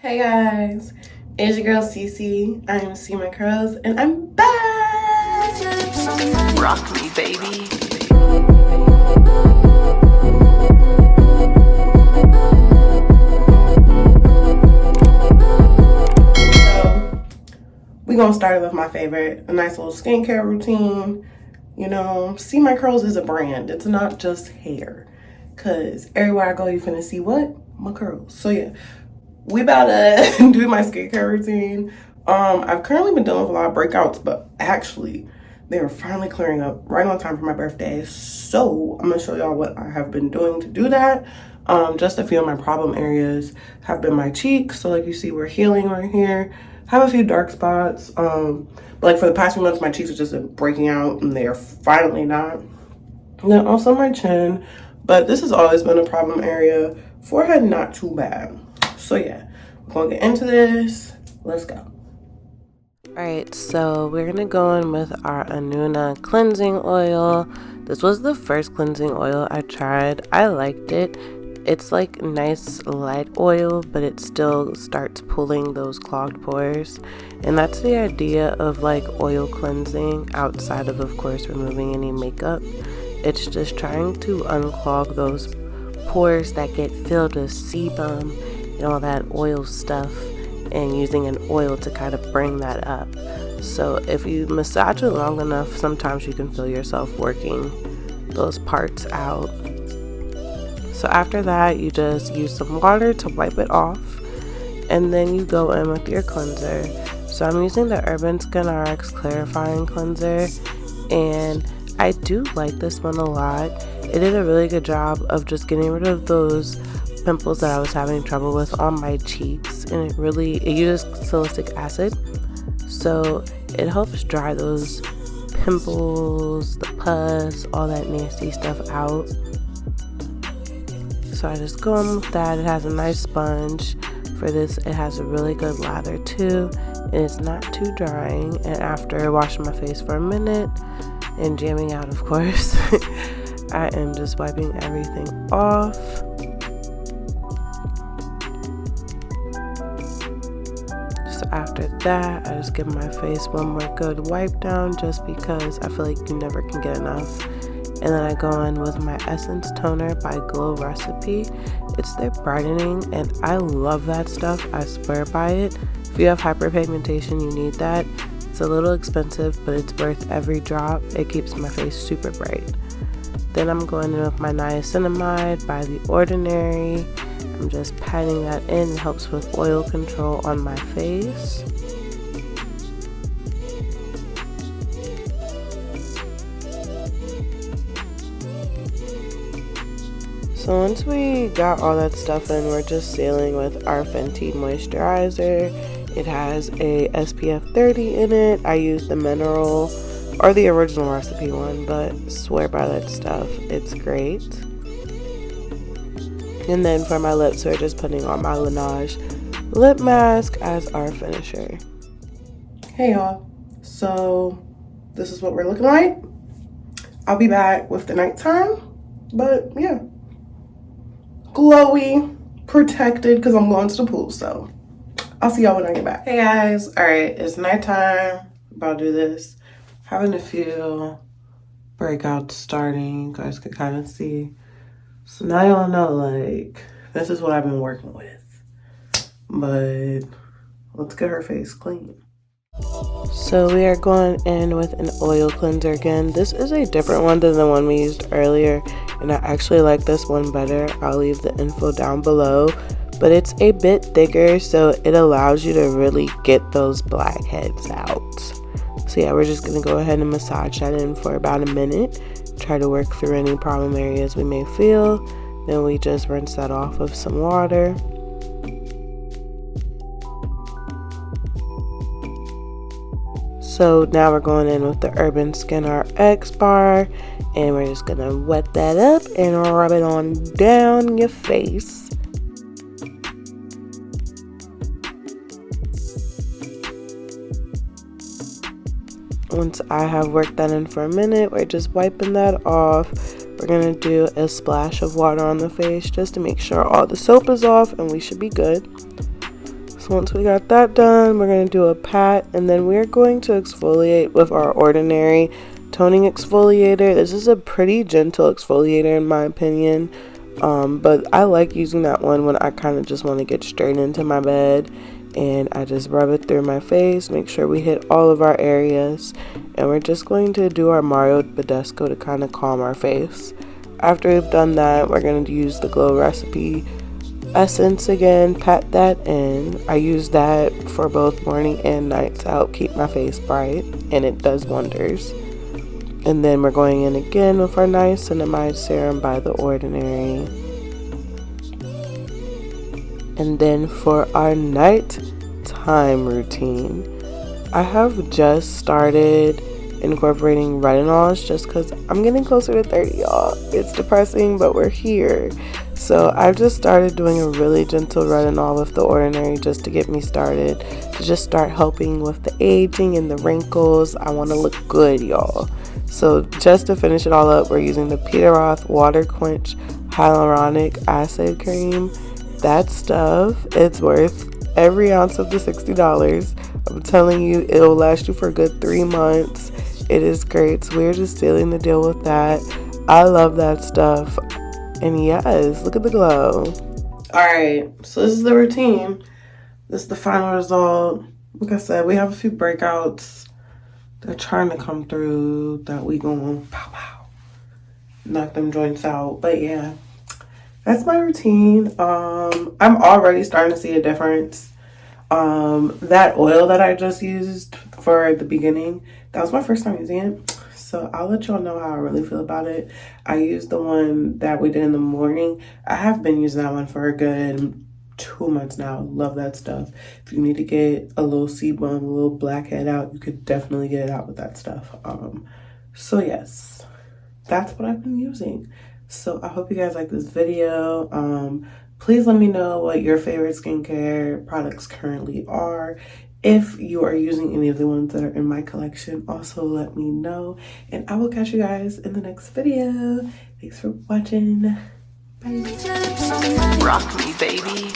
Hey guys, it's your girl Cece. I am CeeMyCurlz and I'm back! Rock me, baby. So, we're gonna start with my favorite, a nice little skincare routine. You know, CeeMyCurlz is a brand. It's not just hair. Cause everywhere I go, you're finna see what? My curls. So yeah. We about to do my skincare routine. I've currently been dealing with a lot of breakouts, but actually they're finally clearing up right on time for my birthday. So I'm gonna show y'all what I have been doing to do that. Just a few of my problem areas have been my cheeks. So like you see, we're healing right here. I have a few dark spots. But like for the past few months, my cheeks have just been breaking out and they are finally not. And then also my chin, but this has always been a problem area. Forehead, not too bad. So yeah, we're gonna get into this. Let's go. Alright, so we're gonna go in with our Anua cleansing oil. This was the first cleansing oil I tried. I liked it. It's like nice light oil, but it still starts pulling those clogged pores. And that's the idea of like oil cleansing outside of course, removing any makeup. It's just trying to unclog those pores that get filled with sebum and all that oil stuff, and using an oil to kind of bring that up. So if you massage it long enough, sometimes you can feel yourself working those parts out. So after that, you just use some water to wipe it off, and then you go in with your cleanser. So I'm using the Urban Skin RX Clarifying Cleanser, and I do like this one a lot. It did a really good job of just getting rid of those pimples that I was having trouble with on my cheeks, and it uses salicylic acid, so it helps dry those pimples, the pus, all that nasty stuff out. So I just go in with that. It has a nice sponge. For this, it has a really good lather too, and it's not too drying. And after washing my face for a minute and jamming out, of course, I am just wiping everything off. So after that, I just give my face one more good wipe down, just because I feel like you never can get enough. And then I go in with my Essence Toner by Glow Recipe. It's their brightening, and I love that stuff. I swear by it. If you have hyperpigmentation, you need that. It's a little expensive, but it's worth every drop. It keeps my face super bright. Then I'm going in with my Niacinmide by The Ordinary. I'm just patting that in. It helps with oil control on my face. So once we got all that stuff in, we're just sealing with our Fenty Moisturizer. It has a SPF 30 in it. I use the mineral or the original recipe one, but swear by that stuff. It's great. And then for my lips, we're just putting on my Laneige lip mask as our finisher. Hey y'all. So this is what we're looking like. I'll be back with the nighttime, but yeah. Glowy, protected, because I'm going to the pool, so I'll see y'all when I get back. Hey guys, all right, it's nighttime. About to do this. Having a few breakouts starting. You guys can kind of see. So now y'all know, like, this is what I've been working with. But let's get her face clean. So we are going in with an oil cleanser again. This is a different one than the one we used earlier, and I actually like this one better. I'll leave the info down below, but it's a bit thicker, so it allows you to really get those blackheads out. So yeah, we're just gonna go ahead and massage that in for about a minute, try to work through any problem areas we may feel. Then we just rinse that off with some water. So now we're going in with the Urban Skin RX bar, and we're just gonna wet that up and rub it on down your face. Once I have worked that in for a minute, we're just wiping that off. We're gonna do a splash of water on the face just to make sure all the soap is off, and we should be good. So once we got that done, we're going to do a pat, and then we're going to exfoliate with our Ordinary toning exfoliator. This is a pretty gentle exfoliator in my opinion, but I like using that one when I kind of just want to get straight into my bed, and I just rub it through my face, make sure we hit all of our areas, and we're just going to do our Mario Badesco to kind of calm our face. After we've done that, we're going to use the Glow Recipe essence again, pat that in. I use that for both morning and night to help keep my face bright, and it does wonders. And then we're going in again with our Niacinmide serum by The Ordinary. And then for our nighttime routine, I have just started incorporating retinols just because I'm getting closer to 30, y'all. It's depressing, but we're here. So I've just started doing a really gentle retinol with The Ordinary just to get me started, to just start helping with the aging and the wrinkles. I want to look good, y'all. So just to finish it all up, we're using the Roth Water Quench Hyaluronic Acid Cream. That stuff, it's worth every ounce of the $60. I'm telling you, it'll last you for a good 3 months. It is great. So we're just sealing the deal with that. I love that stuff. And yes, look at the glow. Alright, so this is the routine. This is the final result. Like I said, we have a few breakouts. They're trying to come through that we gonna pow pow, knock them joints out. But yeah, that's my routine. I'm already starting to see a difference. That oil that I just used for the beginning, that was my first time using it. So I'll let y'all know how I really feel about it. I used the one that we did in the morning. I have been using that one for a good 2 months now. Love that stuff. If you need to get a little sebum, a little blackhead out, you could definitely get it out with that stuff. So yes, that's what I've been using. So I hope you guys like this video. Please let me know what your favorite skincare products currently are. If you are using any of the ones that are in my collection, also let me know. And I will catch you guys in the next video. Thanks for watching. Bye. Rock me, baby.